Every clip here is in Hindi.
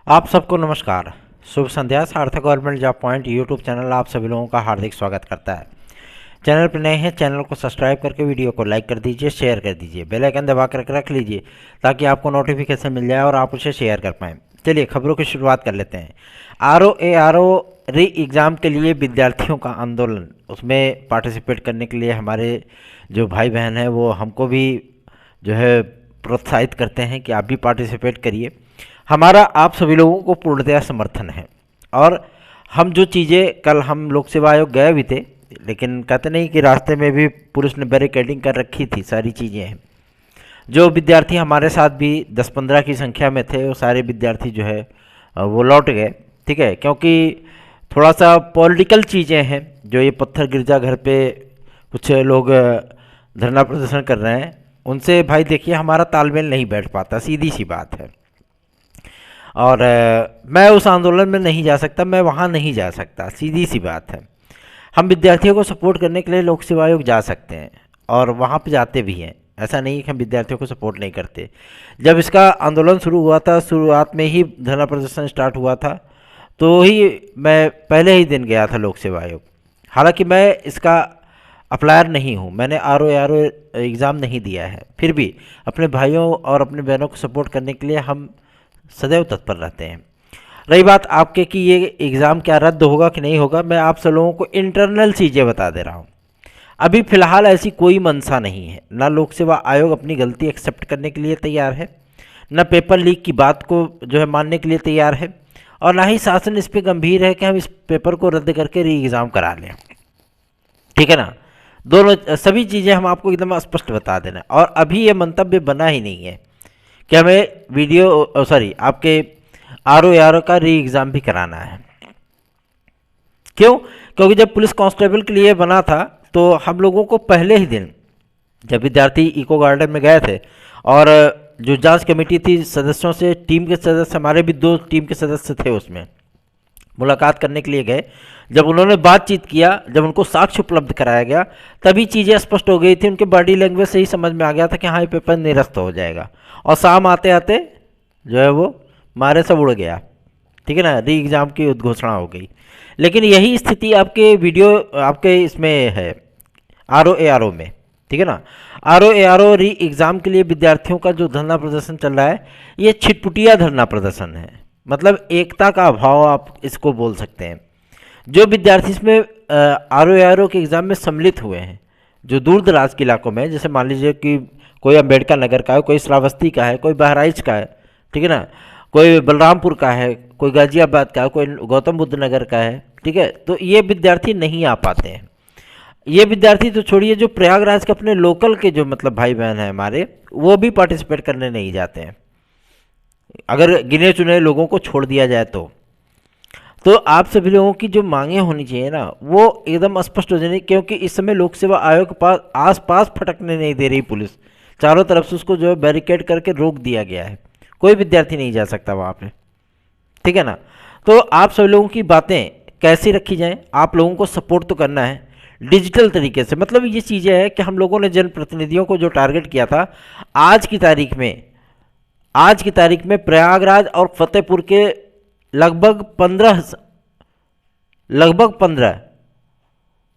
आप सबको नमस्कार। शुभ संध्या। सार्थक government job point YouTube channel आप सभी लोगों का हार्दिक स्वागत करता है। चैनल पर नए हैं, चैनल को सब्सक्राइब करके वीडियो को लाइक कर दीजिए, शेयर कर दीजिए, बेल आइकन दबा कर रख लीजिए ताकि आपको नोटिफिकेशन मिल जाए और आप उसे शेयर कर पाएँ। चलिए खबरों की शुरुआत कर लेते हैं। आरओ री एग्ज़ाम के लिए विद्यार्थियों का आंदोलन, उसमें पार्टिसिपेट करने के लिए हमारे जो भाई बहन हैं वो हमको भी जो है प्रोत्साहित करते हैं कि आप भी पार्टिसिपेट करिए। हमारा आप सभी लोगों को पूर्णतया समर्थन है। और हम जो चीज़ें कल हम लोक सेवा आयोग गए भी थे, लेकिन कहते नहीं कि रास्ते में भी पुलिस ने बैरिकेडिंग कर रखी थी, सारी चीज़ें हैं। जो विद्यार्थी हमारे साथ भी 10-15 की संख्या में थे वो सारे विद्यार्थी जो है वो लौट गए। ठीक है, क्योंकि थोड़ा सा पॉलिटिकल चीज़ें हैं। जो ये पत्थर गिरजा घर पे कुछ लोग धरना प्रदर्शन कर रहे हैं, उनसे भाई देखिए हमारा तालमेल नहीं बैठ पाता, सीधी सी बात है। और मैं उस आंदोलन में नहीं जा सकता, मैं वहाँ नहीं जा सकता, सीधी सी बात है। हम विद्यार्थियों को सपोर्ट करने के लिए लोक सेवा आयोग जा सकते हैं और वहाँ पे जाते भी हैं। ऐसा नहीं है कि हम विद्यार्थियों को सपोर्ट नहीं करते। जब इसका आंदोलन शुरू हुआ था, शुरुआत में ही धरना प्रदर्शन स्टार्ट हुआ था, तो ही मैं पहले ही दिन गया था लोक सेवा आयोग। हालांकि मैं इसका अप्लायर नहीं हूँ, मैंने आरओ एग्ज़ाम नहीं दिया है, फिर भी अपने भाइयों और अपने बहनों को सपोर्ट करने के लिए हम सदैव तत्पर रहते हैं। रही बात आपके कि ये एग्ज़ाम क्या रद्द होगा कि नहीं होगा, मैं आप सब लोगों को इंटरनल चीज़ें बता दे रहा हूँ। अभी फ़िलहाल ऐसी कोई मंशा नहीं है, ना लोक सेवा आयोग अपनी गलती एक्सेप्ट करने के लिए तैयार है, ना पेपर लीक की बात को जो है मानने के लिए तैयार है, और ना ही शासन इस पर गंभीर है कि हम इस पेपर को रद्द करके री एग्ज़ाम करा लें। ठीक है ना, दोनों सभी चीज़ें हम आपको एकदम स्पष्ट बता देना। और अभी ये मंतव्य बना ही नहीं है कि हमें आपके आरओ का री एग्ज़ाम भी कराना है। क्यों? क्योंकि जब पुलिस कांस्टेबल के लिए बना था तो हम लोगों को पहले ही दिन जब विद्यार्थी इको गार्डन में गए थे और जो जांच कमेटी थी सदस्यों से, टीम के सदस्य हमारे भी 2 टीम के सदस्य थे, उसमें मुलाकात करने के लिए गए। जब उन्होंने बातचीत किया, जब उनको साक्ष्य उपलब्ध कराया गया, तभी चीज़ें स्पष्ट हो गई थी। उनके बॉडी लैंग्वेज से ही समझ में आ गया था कि हाँ ये पेपर निरस्त हो जाएगा। और शाम आते आते जो है वो मारे सब उड़ गया। ठीक है ना, री एग्ज़ाम की उद्घोषणा हो गई। लेकिन यही स्थिति आपके इसमें है आरओ में। ठीक है ना, आरओ री एग्ज़ाम के लिए विद्यार्थियों का जो धरना प्रदर्शन चल रहा है, ये छिटपुटिया धरना प्रदर्शन है। मतलब एकता का अभाव आप इसको बोल सकते हैं। जो विद्यार्थी इसमें आरओ के एग्ज़ाम में सम्मिलित हुए हैं, जो दूर दराज के इलाकों में, जैसे मान लीजिए कि कोई अम्बेडकर नगर का है, कोई श्रावस्ती का है, कोई बहराइच का है, ठीक है ना, कोई बलरामपुर का है, कोई गाजियाबाद का है, कोई गौतम बुद्ध नगर का है। ठीक है, तो ये विद्यार्थी नहीं आ पाते हैं। ये विद्यार्थी तो छोड़िए, जो प्रयागराज के अपने लोकल के जो मतलब भाई बहन हैं हमारे, वो भी पार्टिसिपेट करने नहीं जाते हैं, अगर गिने चुने लोगों को छोड़ दिया जाए तो आप सभी लोगों की जो मांगें होनी चाहिए ना, वो एकदम स्पष्ट हो जानी। क्योंकि इस समय लोक सेवा आयोग के पास आसपास फटकने नहीं दे रही पुलिस, चारों तरफ से उसको जो है बैरिकेड करके रोक दिया गया है, कोई विद्यार्थी नहीं जा सकता वहाँ पे। ठीक है ना, तो आप सभी लोगों की बातें कैसी रखी जाएं, आप लोगों को सपोर्ट तो करना है डिजिटल तरीके से। मतलब ये चीज़ें हैं कि हम लोगों ने जनप्रतिनिधियों को जो टारगेट किया था, आज की तारीख में प्रयागराज और फतेहपुर के लगभग 15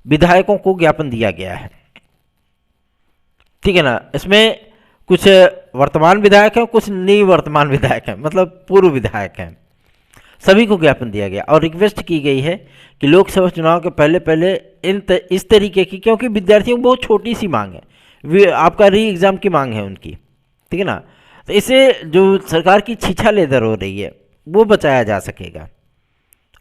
विधायकों को ज्ञापन दिया गया है। ठीक है ना, इसमें कुछ वर्तमान विधायक हैं, कुछ निवर्तमान विधायक हैं, मतलब पूर्व विधायक हैं, सभी को ज्ञापन दिया गया और रिक्वेस्ट की गई है कि लोकसभा चुनाव के पहले पहले इस तरीके की, क्योंकि विद्यार्थियों को बहुत छोटी सी मांग है, आपका री एग्ज़ाम की मांग है उनकी। ठीक है ना, तो इसे जो सरकार की छीछा लेदर हो रही है वो बचाया जा सकेगा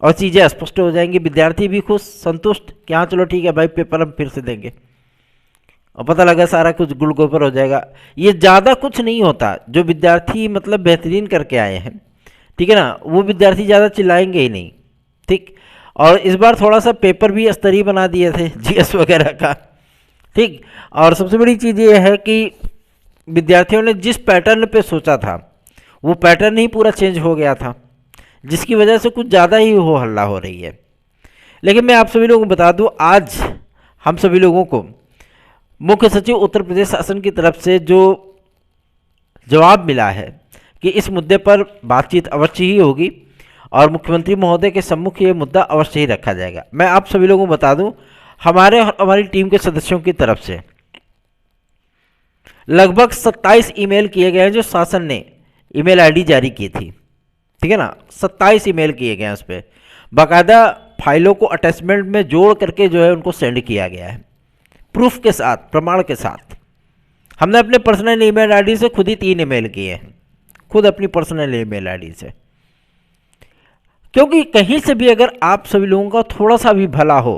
और चीज़ें स्पष्ट हो जाएंगी। विद्यार्थी भी खुश, संतुष्ट कि हाँ चलो ठीक है भाई, पेपर हम फिर से देंगे, और पता लगा सारा कुछ गुल गोबर हो जाएगा। ये ज़्यादा कुछ नहीं होता, जो विद्यार्थी मतलब बेहतरीन करके आए हैं, ठीक है ना, वो विद्यार्थी ज़्यादा चिल्लाएंगे ही नहीं। ठीक, और इस बार थोड़ा सा पेपर भी स्तरीय बना दिए थे जीएस वगैरह का। ठीक, और सबसे बड़ी चीज़ ये है कि विद्यार्थियों ने जिस पैटर्न पे सोचा था वो पैटर्न ही पूरा चेंज हो गया था, जिसकी वजह से कुछ ज़्यादा ही हो हल्ला हो रही है। लेकिन मैं आप सभी लोगों को बता दूं, आज हम सभी लोगों को मुख्य सचिव उत्तर प्रदेश शासन की तरफ से जो जवाब मिला है कि इस मुद्दे पर बातचीत अवश्य ही होगी और मुख्यमंत्री महोदय के सम्मुख ये मुद्दा अवश्य ही रखा जाएगा। मैं आप सभी लोगों को बता दूं, हमारी टीम के सदस्यों की तरफ से लगभग 27 ईमेल किए गए हैं जो शासन ने ईमेल आईडी जारी की थी, ठीक है ना। 27 ईमेल किए गए हैं, उस पर बाकायदा फाइलों को अटैचमेंट में जोड़ करके जो है उनको सेंड किया गया है, प्रूफ के साथ, प्रमाण के साथ। हमने अपने पर्सनल ईमेल आईडी से खुद ही 3 ईमेल किए हैं, खुद अपनी पर्सनल ईमेल आईडी से, क्योंकि कहीं से भी अगर आप सभी लोगों का थोड़ा सा भी भला हो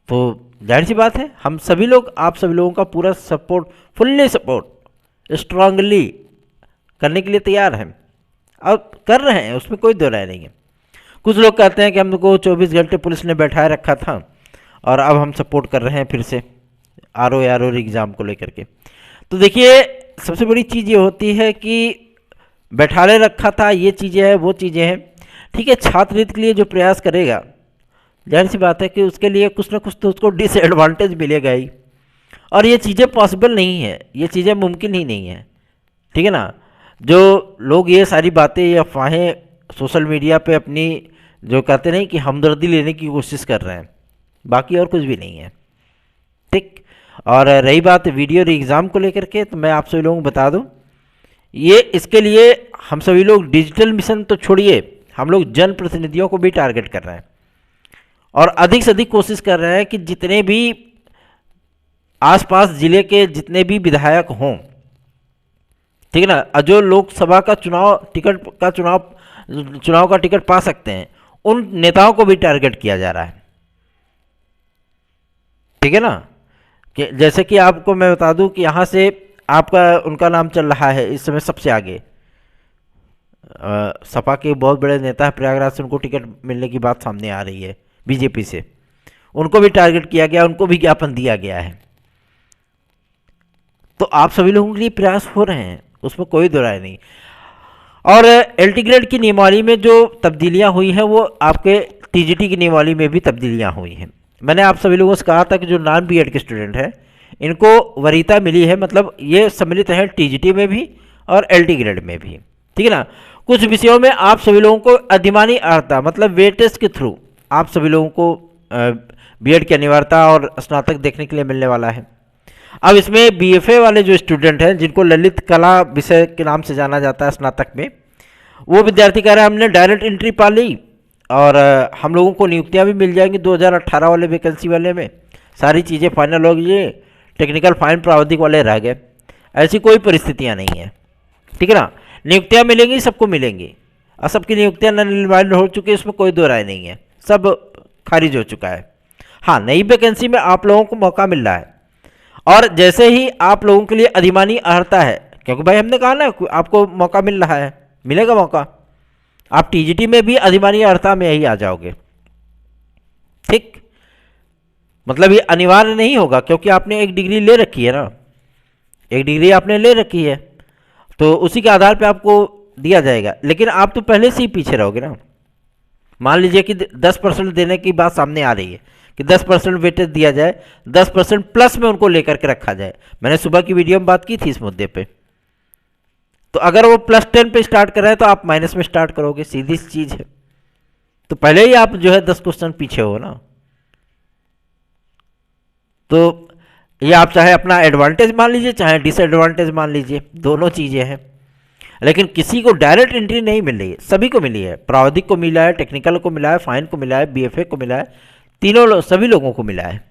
तो जाहिर सी बात है हम सभी लोग, आप सभी लोगों का पूरा सपोर्ट, फुल्ली सपोर्ट स्ट्रांगली करने के लिए तैयार हैं और कर रहे हैं, उसमें कोई दो राय नहीं है। कुछ लोग कहते हैं कि हमको 24 घंटे पुलिस ने बैठाए रखा था और अब हम सपोर्ट कर रहे हैं फिर से आर एग्ज़ाम को लेकर के। तो देखिए, सबसे बड़ी चीज़ ये होती है कि बैठाले रखा था, ये चीज़ें हैं, वो चीज़ें हैं, ठीक है। छात्र हित के लिए जो प्रयास करेगा, जाहिर सी बात है कि उसके लिए कुछ ना कुछ तो उसको डिसएडवांटेज मिलेगा ही, और ये चीज़ें पॉसिबल नहीं है, ये चीज़ें मुमकिन ही नहीं है, ठीक है ना। जो लोग ये सारी बातें, ये अफवाहें सोशल मीडिया पे अपनी जो कहते नहीं कि हमदर्दी लेने की कोशिश कर रहे हैं, बाकी और कुछ भी नहीं है, ठीक। और रही बात वीडियो एग्ज़ाम को लेकर के, तो मैं आप सभी लोगों को बता दूं, ये इसके लिए हम सभी लोग डिजिटल मिशन तो छोड़िए, हम लोग जनप्रतिनिधियों को भी टारगेट कर रहे हैं और अधिक से अधिक कोशिश कर रहे हैं कि जितने भी आसपास ज़िले के जितने भी विधायक हों, ठीक है ना, जो लोकसभा का चुनाव का टिकट पा सकते हैं, उन नेताओं को भी टारगेट किया जा रहा है, ठीक है ना। कि जैसे कि आपको मैं बता दूं कि यहाँ से आपका उनका नाम चल रहा है इस समय सबसे आगे, सपा के बहुत बड़े नेता है, प्रयागराज से उनको टिकट मिलने की बात सामने आ रही है बीजेपी से, उनको भी टारगेट किया गया, उनको भी ज्ञापन दिया गया है। तो आप सभी लोगों के लिए प्रयास हो रहे हैं, उसमें कोई दो राय नहीं। और एलटी ग्रेड की नियमावली में जो तब्दीलियां हुई हैं, वो आपके टीजीटी की नियमावली में भी तब्दीलियां हुई हैं। मैंने आप सभी लोगों से कहा था कि जो नॉन बीएड के स्टूडेंट हैं, इनको वरीयता मिली है, मतलब ये सम्मिलित हैं टीजीटी में भी और एलटी ग्रेड में भी, ठीक है ना। कुछ विषयों में आप सभी लोगों को अधिमानी अर्हता, मतलब वेटेज के थ्रू आप सभी लोगों को बीएड की अनिवार्यता और स्नातक देखने के लिए मिलने वाला है। अब इसमें बीएफए वाले जो स्टूडेंट हैं, जिनको ललित कला विषय के नाम से जाना जाता है स्नातक में, वो विद्यार्थी कह रहे हैं हमने डायरेक्ट एंट्री पा ली और हम लोगों को नियुक्तियां भी मिल जाएंगी 2018 वाले वैकेंसी वाले में, सारी चीज़ें फाइनल हो गई, टेक्निकल फाइन प्रावधिक वाले रह गए। ऐसी कोई परिस्थितियाँ नहीं है, ठीक है ना। नियुक्तियाँ मिलेंगी, सबको मिलेंगी, और सबकी नियुक्तियाँ नन हो चुकी है, इसमें कोई दो राय नहीं है, सब खारिज हो चुका है। हाँ, नई वैकेंसी में आप लोगों को मौका मिल रहा है, और जैसे ही आप लोगों के लिए अधिमानी अर्हता है, क्योंकि भाई हमने कहा ना आपको मौका मिल रहा है, मिलेगा मौका, आप टीजीटी में भी अधिमानी अर्हता में ही आ जाओगे, ठीक। मतलब ये अनिवार्य नहीं होगा, क्योंकि आपने एक डिग्री ले रखी है ना, एक डिग्री आपने ले रखी है, तो उसी के आधार पे आपको दिया जाएगा। लेकिन आप तो पहले से ही पीछे रहोगे ना। मान लीजिए कि 10% देने की बात सामने आ रही है कि 10% वेटेज दिया जाए, 10% प्लस में उनको लेकर के रखा जाए। मैंने सुबह की वीडियो में बात की थी इस मुद्दे पे। तो अगर वो +10 पे स्टार्ट कर रहे हैं तो आप माइनस में स्टार्ट करोगे, सीधी सी चीज़ है। तो पहले ही आप जो है 10 क्वेश्चन पीछे हो ना। तो ये आप चाहे अपना एडवांटेज मान लीजिए, चाहे डिसएडवांटेज मान लीजिए, दोनों चीज़ें हैं। लेकिन किसी को डायरेक्ट एंट्री नहीं मिल रही है, सभी को मिली है, प्रावधिक को मिला है, टेक्निकल को मिला है, फाइन को मिला है, बीएफए को मिला है, सभी लोगों को मिला है।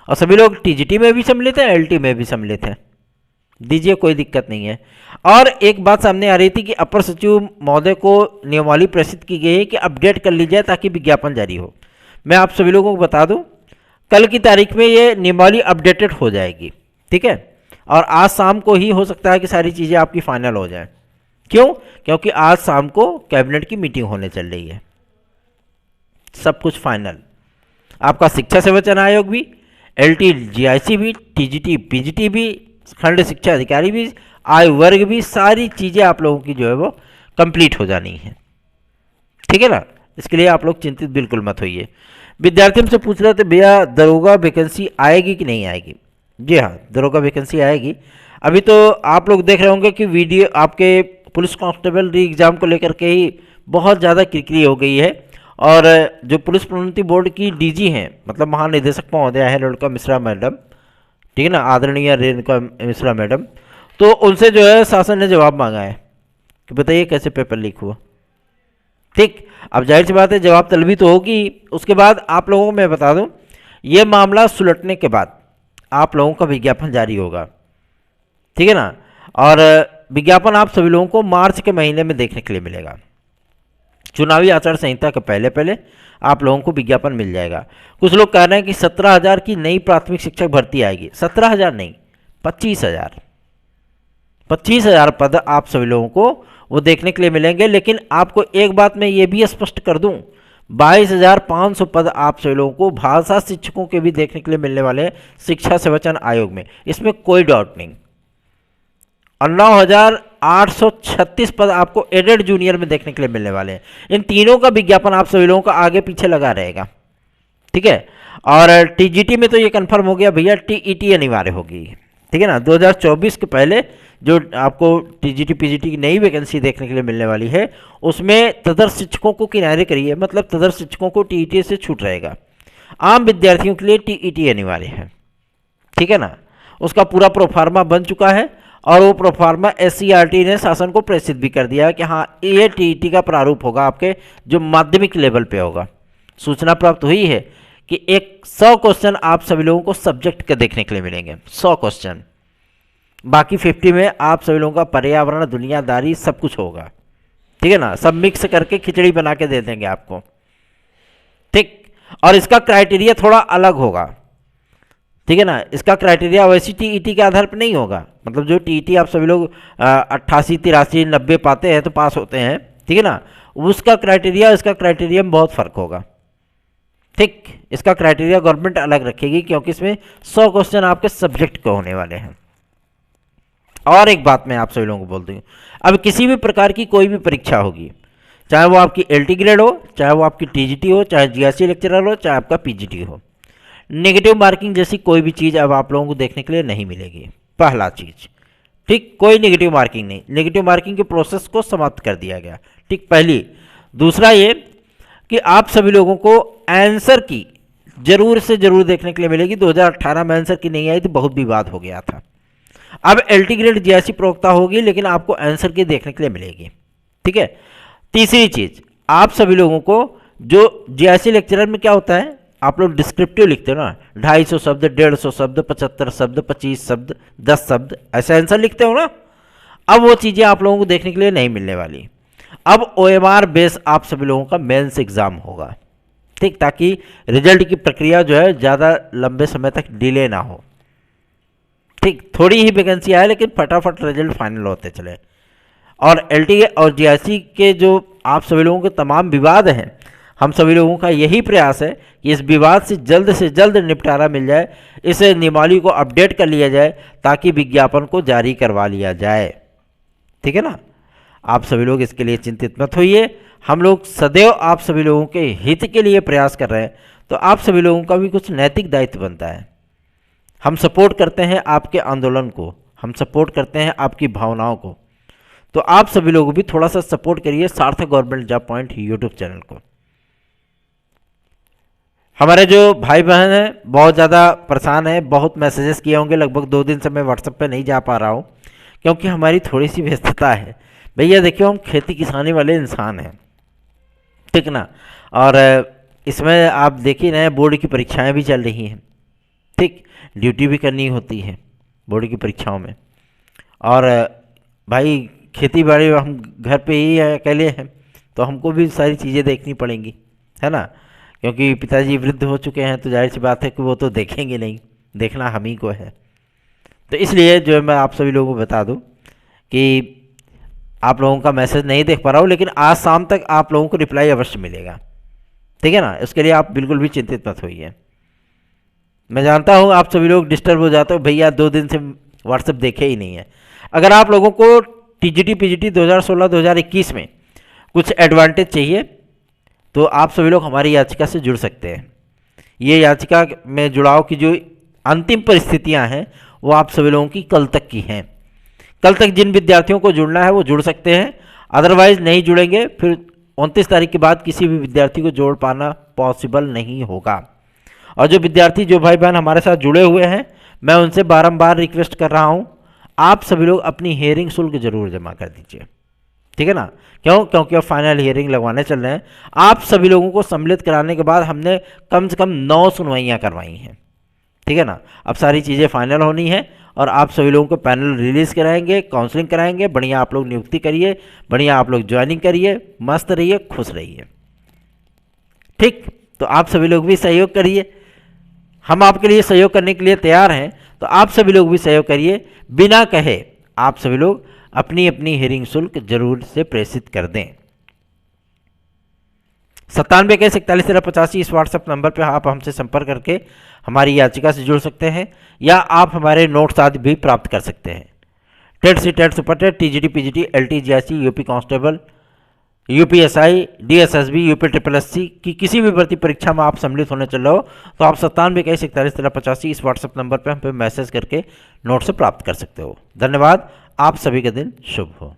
और सभी लोग टीजीटी में भी सम्मिलित हैं, एलटी में भी सम्मिलित हैं, दीजिए, कोई दिक्कत नहीं है। और एक बात सामने आ रही थी कि अपर सचिव महोदय को नियमावली प्रेषित की गई है कि अपडेट कर ली जाए ताकि विज्ञापन जारी हो। मैं आप सभी लोगों को बता दूं, कल की तारीख में ये नियमावली अपडेटेड हो जाएगी, ठीक है। और आज शाम को ही हो सकता है कि सारी चीज़ें आपकी फाइनल हो जाए। क्यों? क्योंकि आज शाम को कैबिनेट की मीटिंग होने चल रही है, सब कुछ फाइनल। आपका शिक्षा सेवचयन आयोग भी, एलटी जीआईसी भी, टीजीटी पीजीटी भी, खंड शिक्षा अधिकारी भी, आयु वर्ग भी, सारी चीज़ें आप लोगों की जो है वो कंप्लीट हो जानी है, ठीक है ना। इसके लिए आप लोग चिंतित बिल्कुल मत होइए। विद्यार्थी हमसे पूछ रहे थे भैया दरोगा वैकेंसी आएगी कि नहीं आएगी। जी हाँ, दरोगा वैकेंसी आएगी। अभी तो आप लोग देख रहे होंगे कि वीडियो आपके पुलिस कांस्टेबल री एग्ज़ाम को लेकर के ही बहुत ज़्यादा किरकिरी हो गई है। और जो पुलिस प्रोन्नति बोर्ड की डीजी हैं, मतलब महानिदेशक महोदय है रेणुका मिश्रा मैडम, ठीक है ना, आदरणीय रेणुका मिश्रा मैडम, तो उनसे जो है शासन ने जवाब मांगा है कि बताइए कैसे पेपर लीक हुआ। ठीक, अब जाहिर सी बात है जवाब तलबी तो होगी। उसके बाद आप लोगों को मैं बता दूं, ये मामला सुलटने के बाद आप लोगों का विज्ञापन जारी होगा, ठीक है ना, और विज्ञापन आप सभी लोगों को मार्च के महीने में देखने के लिए मिलेगा। चुनावी आचार संहिता के पहले पहले आप लोगों को विज्ञापन मिल जाएगा। कुछ लोग कह रहे हैं कि 17,000 की नई प्राथमिक शिक्षक भर्ती आएगी। 17,000 नहीं, 25,000 पद आप सभी लोगों को वो देखने के लिए मिलेंगे। लेकिन आपको एक बात मैं ये भी स्पष्ट कर दूं, 22,500 पद आप सभी लोगों को भाषा शिक्षकों के भी देखने के लिए मिलने वाले हैं शिक्षा सेवाचयन आयोग में, इसमें कोई डाउट नहीं। और 9,836 पद आपको एडेड जूनियर में देखने के लिए मिलने वाले हैं। इन तीनों का विज्ञापन आप सभी लोगों का आगे पीछे लगा रहेगा, ठीक है। और टीजीटी में तो ये कंफर्म हो गया भैया, टीईटी अनिवार्य होगी, ठीक है ना। 2024 के पहले जो आपको टीजीटी पीजीटी की नई वैकेंसी देखने के लिए मिलने वाली है, उसमें तदर्थ शिक्षकों को किनारे करिए, मतलब तदर्थ शिक्षकों को टीईटी से छूट रहेगा। आम विद्यार्थियों के लिए टीईटी अनिवार्य है, ठीक है ना। उसका पूरा प्रोफार्मा बन चुका है और वो प्रोफार्मा एससीईआरटी ने शासन को प्रेषित भी कर दिया है कि हाँ ये टीईटी का प्रारूप होगा आपके जो माध्यमिक लेवल पे होगा। सूचना प्राप्त हुई है कि 100 क्वेश्चन आप सभी लोगों को सब्जेक्ट के देखने के लिए मिलेंगे, 100 क्वेश्चन। बाकी 50 में आप सभी लोगों का पर्यावरण, दुनियादारी सब कुछ होगा, ठीक है ना। सब मिक्स करके खिचड़ी बना के दे देंगे आपको, ठीक। और इसका क्राइटेरिया थोड़ा अलग होगा, ठीक है ना। इसका क्राइटेरिया वैसी टीईटी के आधार पर नहीं होगा, मतलब जो टीईटी आप सभी लोग 88, 83, 90 पाते हैं तो पास होते हैं, ठीक है ना। उसका क्राइटेरिया इसका क्राइटेरिया में बहुत फर्क होगा, ठीक। इसका क्राइटेरिया गवर्नमेंट अलग रखेगी क्योंकि इसमें 100 क्वेश्चन आपके सब्जेक्ट के होने वाले हैं। और एक बात मैं आप सभी लोगों को बोल दूँ, अब किसी भी प्रकार की कोई भी परीक्षा होगी, चाहे वो आपकी एलटी ग्रेड हो, चाहे वो आपकी टीजीटी हो, चाहे जीआरसी लेक्चरर हो, चाहे आपका पीजीटी हो, नेगेटिव मार्किंग जैसी कोई भी चीज़ अब आप लोगों को देखने के लिए नहीं मिलेगी। पहला चीज़, ठीक, कोई नेगेटिव मार्किंग नहीं, नेगेटिव मार्किंग के प्रोसेस को समाप्त कर दिया गया, ठीक, पहली। दूसरा ये कि आप सभी लोगों को आंसर की जरूर से जरूर देखने के लिए मिलेगी। 2018 में आंसर की नहीं आई तो बहुत विवाद हो गया था। अब एलटी ग्रेड जीआरसी प्रवक्ता होगी लेकिन आपको आंसर की देखने के लिए मिलेगी, ठीक है। तीसरी चीज, आप सभी लोगों को जो जीआरसी लेक्चरर में क्या होता है, आप लोग डिस्क्रिप्टिव लिखते हो ना, 250 शब्द, 150 शब्द, 75 शब्द, 25 शब्द, 10 शब्द, ऐसा आंसर लिखते हो ना। अब वो चीज़ें आप लोगों को देखने के लिए नहीं मिलने वाली। अब ओएमआर बेस आप सभी लोगों का मेंस एग्जाम होगा, ठीक, ताकि रिजल्ट की प्रक्रिया जो है ज़्यादा लंबे समय तक डिले ना हो, ठीक। थोड़ी ही वैकेंसी आए लेकिन फटाफट रिजल्ट फाइनल होते चले। और एलटी और जीआरसी के जो आप सभी लोगों के तमाम विवाद हैं, हम सभी लोगों का यही प्रयास है कि इस विवाद से जल्द निपटारा मिल जाए, इस नियमावली को अपडेट कर लिया जाए ताकि विज्ञापन को जारी करवा लिया जाए, ठीक है ना। आप सभी लोग इसके लिए चिंतित मत होइए, हम लोग सदैव आप सभी लोगों के हित के लिए प्रयास कर रहे हैं, तो आप सभी लोगों का भी कुछ नैतिक दायित्व बनता है। हम सपोर्ट करते हैं आपके आंदोलन को, हम सपोर्ट करते हैं आपकी भावनाओं को, तो आप सभी लोग भी थोड़ा सा सपोर्ट करिए सार्थक government job point YouTube channel को। हमारे जो भाई बहन हैं बहुत ज़्यादा परेशान हैं, बहुत मैसेजेस किए होंगे, लगभग 2 दिन से मैं व्हाट्सएप पे नहीं जा पा रहा हूँ क्योंकि हमारी थोड़ी सी व्यस्तता है। भैया देखिए, हम खेती किसानी वाले इंसान हैं, ठीक ना। और इसमें आप देखिए नए बोर्ड की परीक्षाएं भी चल रही हैं, ठीक, ड्यूटी भी करनी होती है बोर्ड की परीक्षाओं में। और भाई खेती बाड़ी हम घर पे ही अकेले हैं तो हमको भी सारी चीज़ें देखनी पड़ेंगी, है ना, क्योंकि पिताजी वृद्ध हो चुके हैं तो जाहिर सी बात है कि वो तो देखेंगे नहीं, देखना हम ही को है। तो इसलिए जो मैं आप सभी लोगों को बता दूं कि आप लोगों का मैसेज नहीं देख पा रहा हूँ, लेकिन आज शाम तक आप लोगों को रिप्लाई अवश्य मिलेगा, ठीक है ना। इसके लिए आप बिल्कुल भी चिंतित मत होइए। मैं जानता हूँ आप सभी लोग डिस्टर्ब हो जाते हो, भैया 2 दिन से व्हाट्सएप देखे ही नहीं है। अगर आप लोगों को टीजीटी पीजीटी 2016-2021 में कुछ एडवांटेज चाहिए तो आप सभी लोग हमारी याचिका से जुड़ सकते हैं। ये याचिका में जुड़ाव की जो अंतिम परिस्थितियां हैं वो आप सभी लोगों की कल तक की हैं। कल तक जिन विद्यार्थियों को जुड़ना है वो जुड़ सकते हैं, अदरवाइज नहीं जुड़ेंगे फिर 29 तारीख के बाद किसी भी विद्यार्थी को जोड़ पाना पॉसिबल नहीं होगा। और जो विद्यार्थी, जो भाई बहन हमारे साथ जुड़े हुए हैं, मैं उनसे बारंबार रिक्वेस्ट कर रहा हूं, आप सभी लोग अपनी हियरिंग शुल्क जरूर जमा कर दीजिए, ठीक है ना। क्यों? क्योंकि अब फाइनल हियरिंग लगवाने चल रहे हैं। आप सभी लोगों को सम्मिलित कराने के बाद हमने कम से कम 9 सुनवाइयाँ करवाई हैं, ठीक है ना। अब सारी चीज़ें फाइनल होनी है और आप सभी लोगों को पैनल रिलीज़ कराएंगे, काउंसलिंग कराएंगे, बढ़िया आप लोग नियुक्ति करिए, बढ़िया आप लोग ज्वाइनिंग करिए, मस्त रहिए, खुश रहिए, ठीक। तो आप सभी लोग भी सहयोग करिए, हम आपके लिए सहयोग करने के लिए तैयार हैं, तो आप सभी लोग भी सहयोग करिए। बिना कहे आप सभी लोग अपनी अपनी हियरिंग शुल्क जरूर से प्रेषित कर दें। 9721411385 इस व्हाट्सएप नंबर पर आप हमसे संपर्क करके हमारी याचिका से जुड़ सकते हैं, या आप हमारे नोट्स आदि भी प्राप्त कर सकते हैं। TET C, TET super TET, TGT, PGT, LT, GIC, UP constable, UPSI, DSSB, UP SSSC की किसी भी भर्ती परीक्षा में आप सम्मिलित होने चल रहे हो तो आप 9721411385 इस व्हाट्सएप नंबर पर हम पे मैसेज करके नोट से प्राप्त कर सकते हो। धन्यवाद। आप सभी का दिन शुभ हो।